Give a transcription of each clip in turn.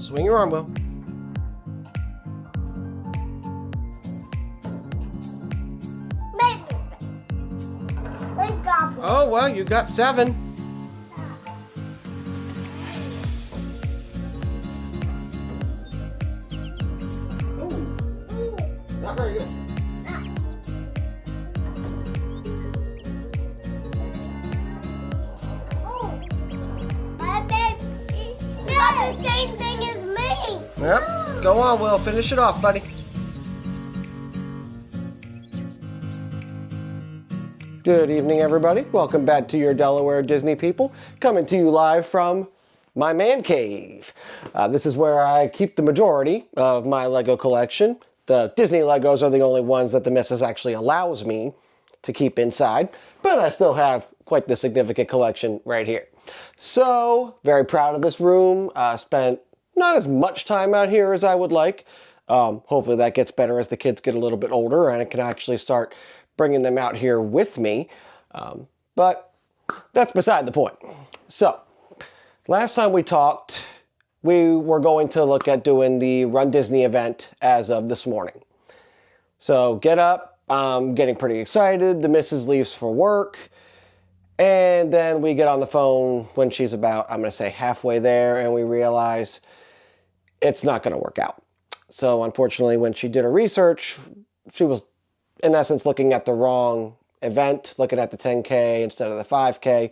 Swing your arm, Will. Oh, well, you got 7. Ooh, not very good. My baby, not the same thing as me. Yep, go on, Will. Finish it off, buddy. Good evening, everybody. Welcome back to your Delaware Disney people, coming to you live from my man cave. This is where I keep the majority of my Lego collection. The Disney Legos are the only ones that the missus actually allows me to keep inside, but I still have quite the significant collection right here. So, very proud of this room. Spent not as much time out here as I would like. Hopefully that gets better as the kids get a little bit older and I can actually start bringing them out here with me. But that's beside the point. So, last time we talked, we were going to look at doing the Run Disney event as of this morning. So, get up. I'm getting pretty excited. The missus leaves for work. And then we get on the phone when she's about, I'm going to say halfway there, and we realize it's not going to work out. So, unfortunately, when she did her research, she was in essence looking at the wrong event, looking at the 10K instead of the 5K,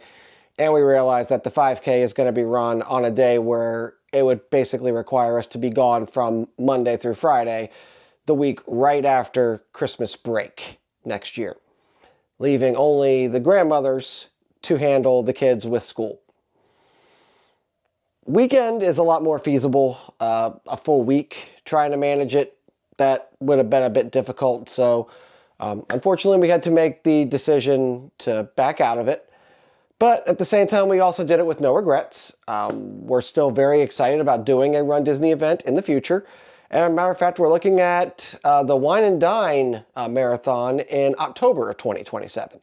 and we realized that the 5K is going to be run on a day where it would basically require us to be gone from Monday through Friday, the week right after Christmas break next year, leaving only the grandmothers to handle the kids with school. Weekend is a lot more feasible. A full week trying to manage it, that would have been a bit difficult, so unfortunately, we had to make the decision to back out of it. But at the same time, we also did it with no regrets. We're still very excited about doing a Run Disney event in the future. And as a matter of fact, we're looking at the Wine and Dine marathon in October of 2027.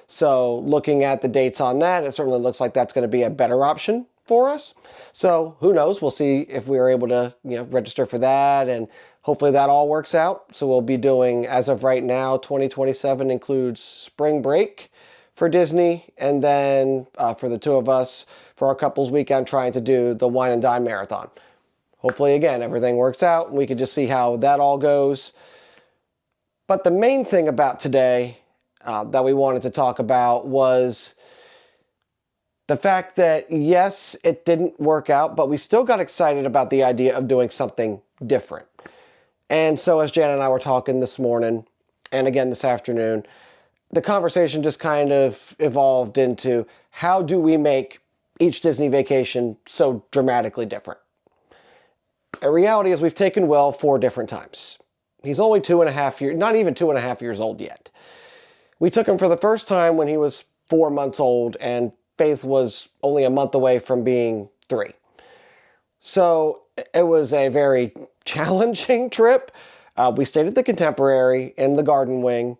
So looking at the dates on that, it certainly looks like that's going to be a better option for us. So who knows? We'll see if we are able to register for that, and hopefully that all works out. So we'll be doing, as of right now, 2027 includes spring break for Disney, and then for the two of us, for our couples weekend, trying to do the Wine and Dine marathon. Hopefully, again, everything works out, and we can just see how that all goes. But the main thing about today that we wanted to talk about was the fact that, yes, it didn't work out, but we still got excited about the idea of doing something different. And so as Jan and I were talking this morning, and again this afternoon, the conversation just kind of evolved into how do we make each Disney vacation so dramatically different? The reality is we've taken Will 4 different times. He's only 2.5 years, not even 2.5 years old yet. We took him for the first time when he was 4 months old, and Faith was only a month away from being 3. So it was a very challenging trip. We stayed at the Contemporary in the Garden Wing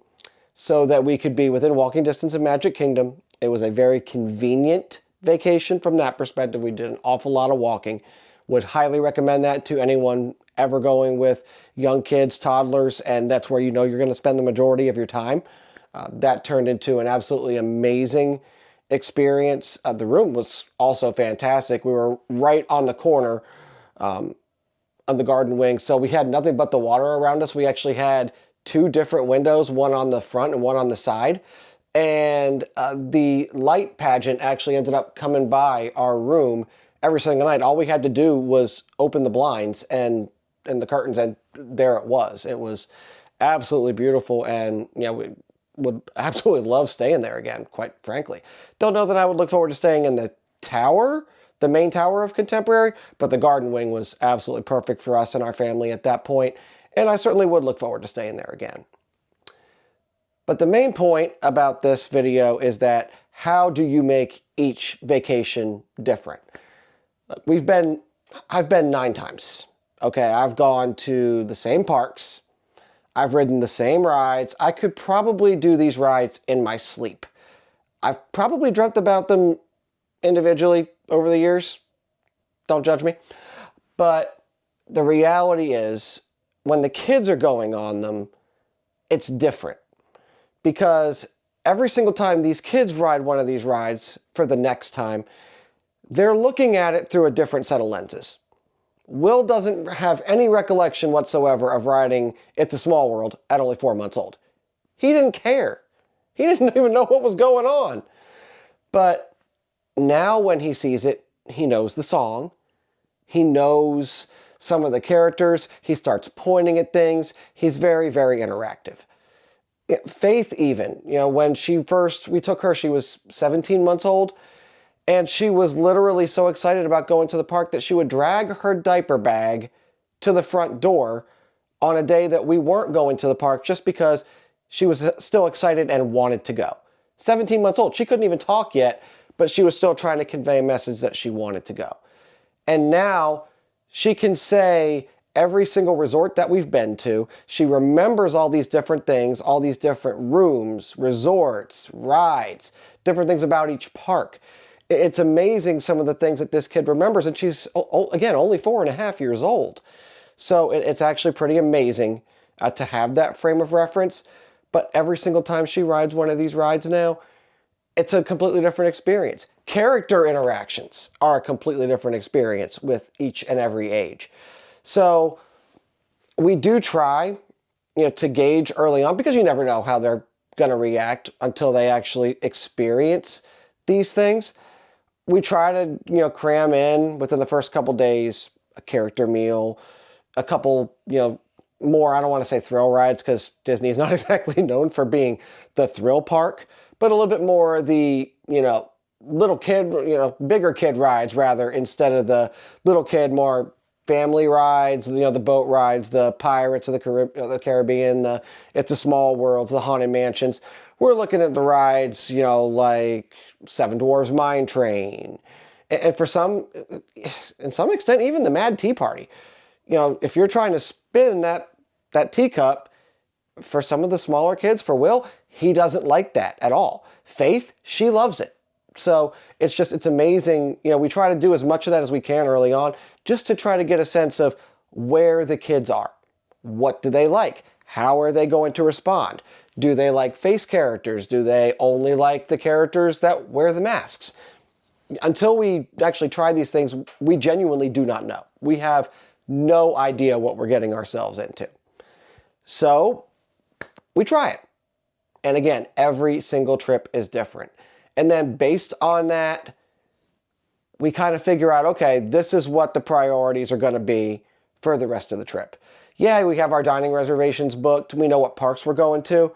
so that we could be within walking distance of Magic Kingdom. It was a very convenient vacation from that perspective. We did an awful lot of walking. Would highly recommend that to anyone ever going with young kids, toddlers, and that's where you're going to spend the majority of your time. That turned into an absolutely amazing experience. The room was also fantastic. We were right on the corner on the Garden Wing, so we had nothing but the water around us. We actually had 2 different windows, one on the front and one on the side, and the light pageant actually ended up coming by our room every single night. All we had to do was open the blinds and the curtains, and there it was. It was absolutely beautiful, and we would absolutely love staying there again, quite frankly. Don't know that I would look forward to staying in the tower, the main tower of Contemporary, but the Garden Wing was absolutely perfect for us and our family at that point, and I certainly would look forward to staying there again. But the main point about this video is that how do you make each vacation different? I've been 9 times. Okay, I've gone to the same parks. I've ridden the same rides. I could probably do these rides in my sleep. I've probably dreamt about them individually over the years. Don't judge me. But the reality is, when the kids are going on them, it's different. Because every single time these kids ride one of these rides for the next time, they're looking at it through a different set of lenses. Will doesn't have any recollection whatsoever of riding It's a Small World at only 4 months old. He didn't care. He didn't even know what was going on. But now when he sees it, he knows the song. He knows some of the characters. He starts pointing at things. He's very, very interactive. Faith even, when we took her, she was 17 months old. And she was literally so excited about going to the park that she would drag her diaper bag to the front door on a day that we weren't going to the park just because she was still excited and wanted to go. 17 months old. She couldn't even talk yet, but she was still trying to convey a message that she wanted to go. And now she can say every single resort that we've been to. She remembers all these different things, all these different rooms, resorts, rides, different things about each park. It's amazing some of the things that this kid remembers, and she's, again, only 4.5 years old. So it's actually pretty amazing to have that frame of reference. But every single time she rides one of these rides now, it's a completely different experience. Character interactions are a completely different experience with each and every age. So we do try, to gauge early on, because you never know how they're going to react until they actually experience these things. We try to, cram in within the first couple days a character meal, a couple, more, I don't want to say thrill rides because Disney is not exactly known for being the thrill park, but a little bit more the, little kid, bigger kid rides rather, instead of the little kid, more family rides, the boat rides, the Pirates of the Caribbean, the It's a Small World, the Haunted Mansions. We're looking at the rides, like Seven Dwarfs Mine Train. And for some, in some extent, even the Mad Tea Party. If you're trying to spin that teacup, for some of the smaller kids, for Will, he doesn't like that at all. Faith, she loves it. So it's amazing. We try to do as much of that as we can early on, just to try to get a sense of where the kids are. What do they like? How are they going to respond? Do they like face characters? Do they only like the characters that wear the masks? Until we actually try these things, we genuinely do not know. We have no idea what we're getting ourselves into. So we try it. And again, every single trip is different. And then based on that, we kind of figure out, okay, this is what the priorities are going to be for the rest of the trip. Yeah, we have our dining reservations booked. We know what parks we're going to.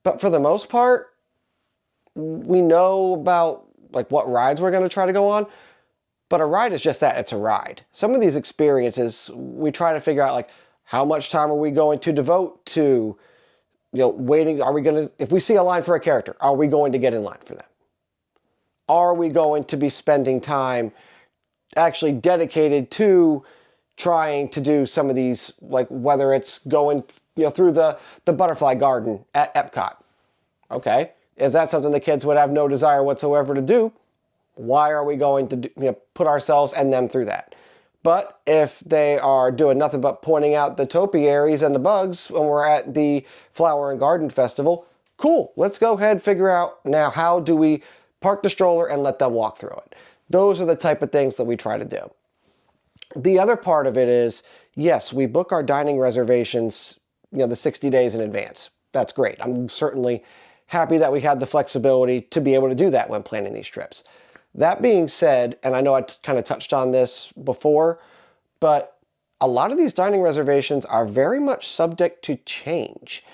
But for the most part, we know about what rides we're going to try to go on. But a ride is just that. It's a ride. Some of these experiences, we try to figure out how much time are we going to devote to waiting. Are we going to, if we see a line for a character, are we going to get in line for them? Are we going to be spending time actually dedicated to trying to do some of these, whether it's going, through the butterfly garden at EPCOT? Okay. Is that something the kids would have no desire whatsoever to do? Why are we going to put ourselves and them through that? But if they are doing nothing but pointing out the topiaries and the bugs when we're at the Flower and Garden Festival, cool. Let's go ahead and figure out now, how do we park the stroller and let them walk through it? Those are the type of things that we try to do. The other part of it is, yes, we book our dining reservations, the 60 days in advance. That's great. I'm certainly happy that we had the flexibility to be able to do that when planning these trips. That being said, and I know I kind of touched on this before, but a lot of these dining reservations are very much subject to change.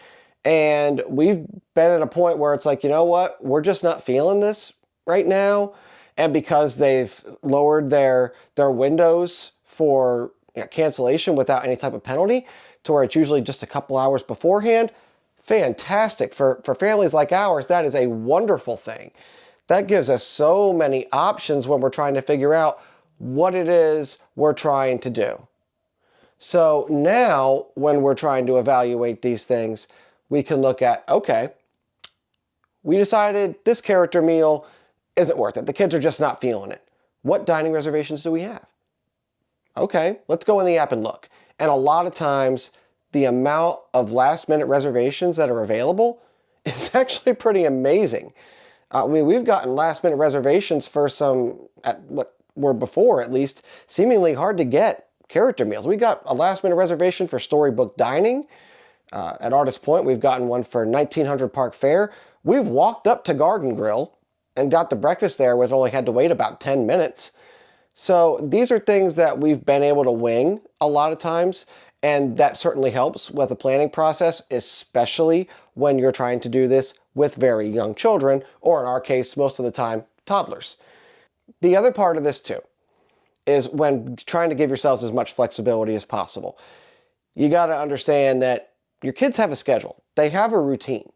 And we've been at a point where it's you know what, we're just not feeling this right now. And because they've lowered their windows for cancellation without any type of penalty, to where it's usually just a couple hours beforehand, fantastic. For families like ours, that is a wonderful thing. That gives us so many options when we're trying to figure out what it is we're trying to do. So now, when we're trying to evaluate these things, we can look at, okay, we decided this character meal isn't worth it. The kids are just not feeling it. What dining reservations do we have? Okay, let's go in the app and look. And a lot of times, the amount of last-minute reservations that are available is actually pretty amazing. I mean, we've gotten last-minute reservations for some, at what were before at least, seemingly hard to get character meals. We got a last-minute reservation for Storybook Dining. At Artist Point, we've gotten one for 1900 Park Fair. We've walked up to Garden Grill and got the breakfast there, which only had to wait about 10 minutes. So these are things that we've been able to wing a lot of times, and that certainly helps with the planning process, especially when you're trying to do this with very young children, or in our case, most of the time, toddlers. The other part of this too is when trying to give yourselves as much flexibility as possible. You got to understand that your kids have a schedule. They have a routine.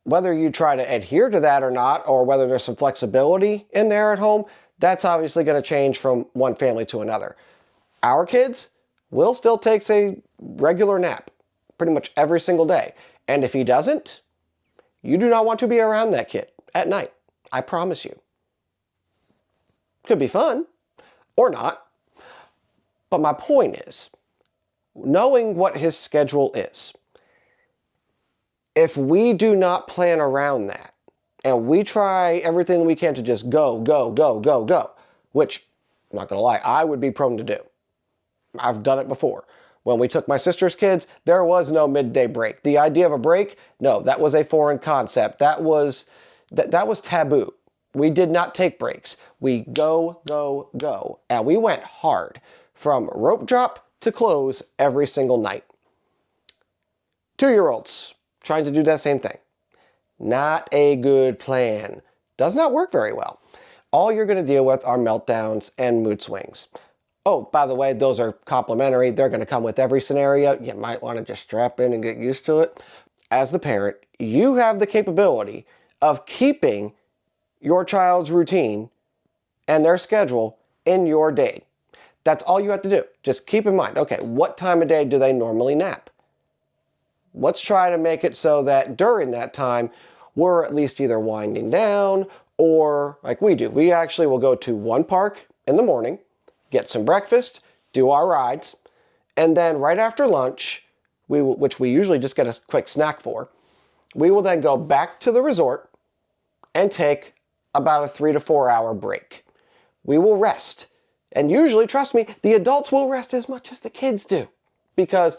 Whether you try to adhere to that or not, or whether there's some flexibility in there at home, that's obviously going to change from one family to another. Our kids, Will still takes a regular nap pretty much every single day. And if he doesn't, you do not want to be around that kid at night. I promise you. Could be fun or not. But my point is, knowing what his schedule is, if we do not plan around that, and we try everything we can to just go, which, I'm not going to lie, I would be prone to do. I've done it before. When we took my sister's kids, there was no midday break. The idea of a break, no, that was a foreign concept. That was taboo. We did not take breaks. We go. And we went hard from rope drop to close every single night. 2-year-olds trying to do that same thing. Not a good plan. Does not work very well. All you're going to deal with are meltdowns and mood swings. Oh, by the way, those are complimentary. They're going to come with every scenario. You might want to just strap in and get used to it. As the parent, you have the capability of keeping your child's routine and their schedule in your day. That's all you have to do. Just keep in mind, okay, what time of day do they normally nap? Let's try to make it so that during that time, we're at least either winding down or like we do. We actually will go to one park in the morning, get some breakfast, do our rides, and then right after lunch, which we usually just get a quick snack for, we will then go back to the resort and take about a 3 to 4 hour break. We will rest. And usually, trust me, the adults will rest as much as the kids do because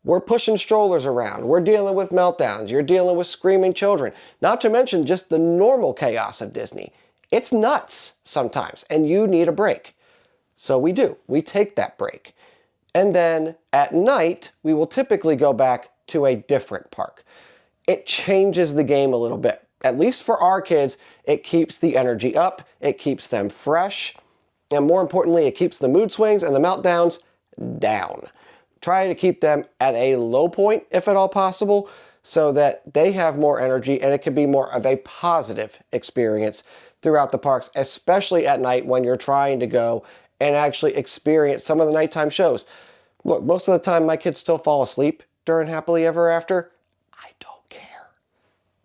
we're pushing strollers around. We're dealing with meltdowns. You're dealing with screaming children. Not to mention just the normal chaos of Disney. It's nuts sometimes, and you need a break. So we do. We take that break. And then at night, we will typically go back to a different park. It changes the game a little bit. At least for our kids, it keeps the energy up. It keeps them fresh. And more importantly, it keeps the mood swings and the meltdowns down. Try to keep them at a low point, if at all possible, so that they have more energy and it can be more of a positive experience throughout the parks, especially at night when you're trying to go and actually experience some of the nighttime shows. Look, most of the time my kids still fall asleep during Happily Ever After. I don't care.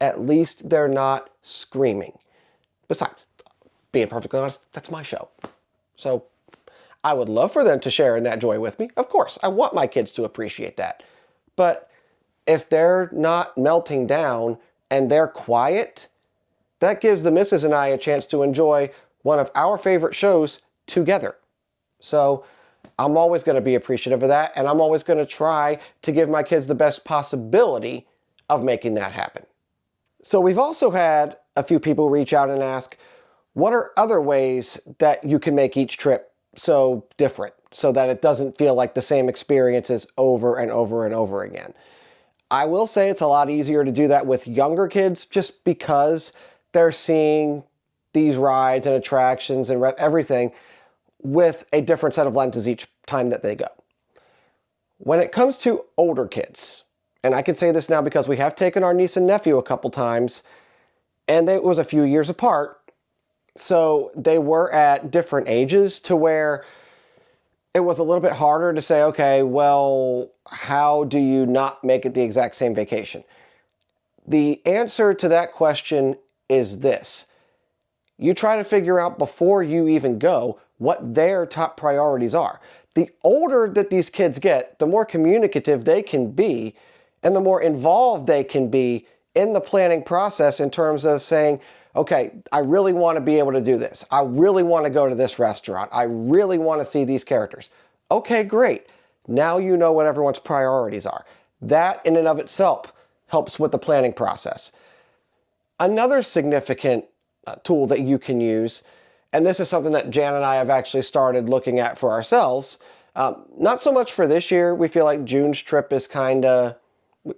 At least they're not screaming. Besides, being perfectly honest, that's my show. So I would love for them to share in that joy with me. Of course, I want my kids to appreciate that. But if they're not melting down and they're quiet, that gives the missus and I a chance to enjoy one of our favorite shows together. So I'm always going to be appreciative of that, and I'm always going to try to give my kids the best possibility of making that happen. So we've also had a few people reach out and ask, what are other ways that you can make each trip so different so that it doesn't feel like the same experiences over and over and over again? I will say it's a lot easier to do that with younger kids just because they're seeing these rides and attractions and everything with a different set of lenses each time that they go. When it comes to older kids, and I can say this now because we have taken our niece and nephew a couple times, and it was a few years apart, so they were at different ages to where it was a little bit harder to say, okay, well, how do you not make it the exact same vacation? The answer to that question is this. You try to figure out before you even go what their top priorities are. The older that these kids get, the more communicative they can be and the more involved they can be in the planning process in terms of saying, okay, I really want to be able to do this. I really want to go to this restaurant. I really want to see these characters. Okay, great. Now you know what everyone's priorities are. That in and of itself helps with the planning process. Another significant tool that you can use, and this is something that Jan and I have actually started looking at for ourselves, not so much for this year. We feel like June's trip is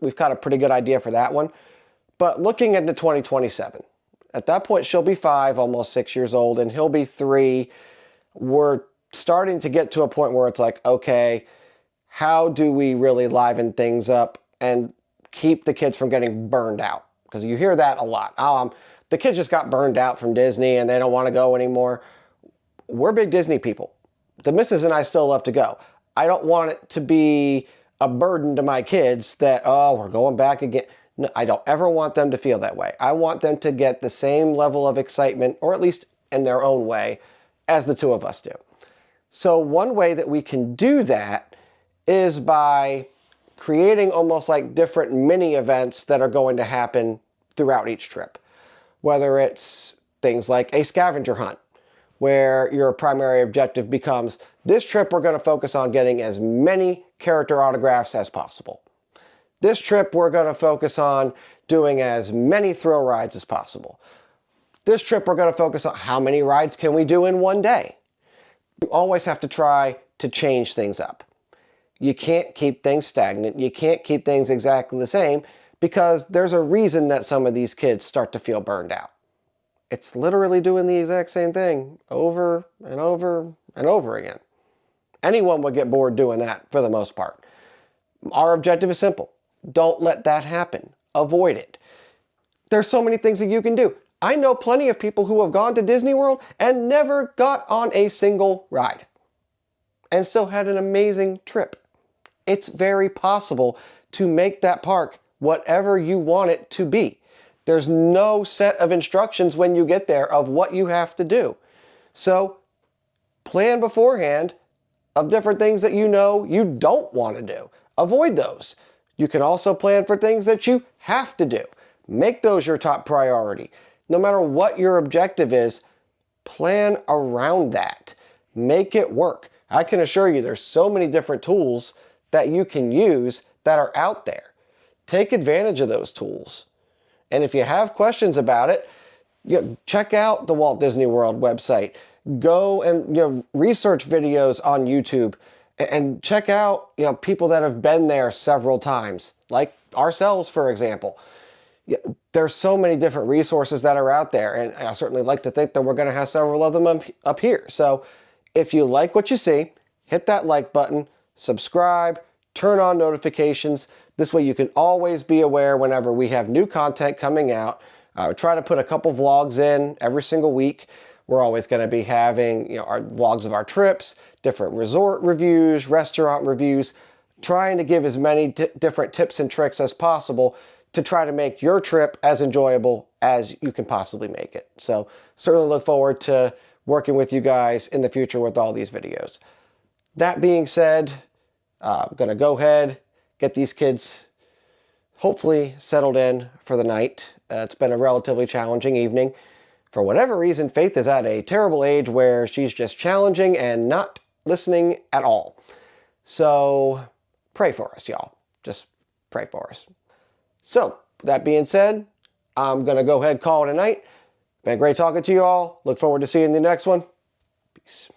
we've got a pretty good idea for that one, but looking into 2027. At that point, she'll be 5, almost 6 years old, and he'll be 3. We're starting to get to a point where it's like, okay, how do we really liven things up and keep the kids from getting burned out? Because you hear that a lot. The kids just got burned out from Disney and they don't want to go anymore. We're big Disney people. The missus and I still love to go. I don't want it to be a burden to my kids that, oh, we're going back again. No, I don't ever want them to feel that way. I want them to get the same level of excitement, or at least in their own way, as the two of us do. So one way that we can do that is by creating almost like different mini events that are going to happen throughout each trip. Whether it's things like a scavenger hunt, where your primary objective becomes, this trip we're going to focus on getting as many character autographs as possible. This trip we're going to focus on doing as many thrill rides as possible. This trip we're going to focus on how many rides can we do in one day. You always have to try to change things up. You can't keep things stagnant. You can't keep things exactly the same because there's a reason that some of these kids start to feel burned out. It's literally doing the exact same thing over and over and over again. Anyone would get bored doing that for the most part. Our objective is simple. Don't let that happen. Avoid it. There's so many things that you can do. I know plenty of people who have gone to Disney World and never got on a single ride and still had an amazing trip. It's very possible to make that park whatever you want it to be. There's no set of instructions when you get there of what you have to do. So plan beforehand of different things that you know you don't want to do. Avoid those. You can also plan for things that you have to do. Make those your top priority. No matter what your objective is, plan around that. Make it work. I can assure you there's so many different tools that you can use that are out there. Take advantage of those tools. And if you have questions about it, check out the Walt Disney World website. Go and research videos on YouTube and check out people that have been there several times, like ourselves, for example. There's so many different resources that are out there, and I certainly like to think that we're going to have several of them up here. So if you like what you see, hit that like button, subscribe, turn on notifications. This way you can always be aware whenever we have new content coming out. Try to put a couple vlogs in every single week. We're always going to be having our vlogs of our trips, different resort reviews, restaurant reviews, trying to give as many different tips and tricks as possible to try to make your trip as enjoyable as you can possibly make it. So certainly look forward to working with you guys in the future with all these videos. That being said, I'm going to go ahead, get these kids hopefully settled in for the night. It's been a relatively challenging evening. For whatever reason, Faith is at a terrible age where she's just challenging and not listening at all. So pray for us, y'all. Just pray for us. So that being said, I'm going to go ahead and call it a night. Been great talking to you all. Look forward to seeing the next one. Peace.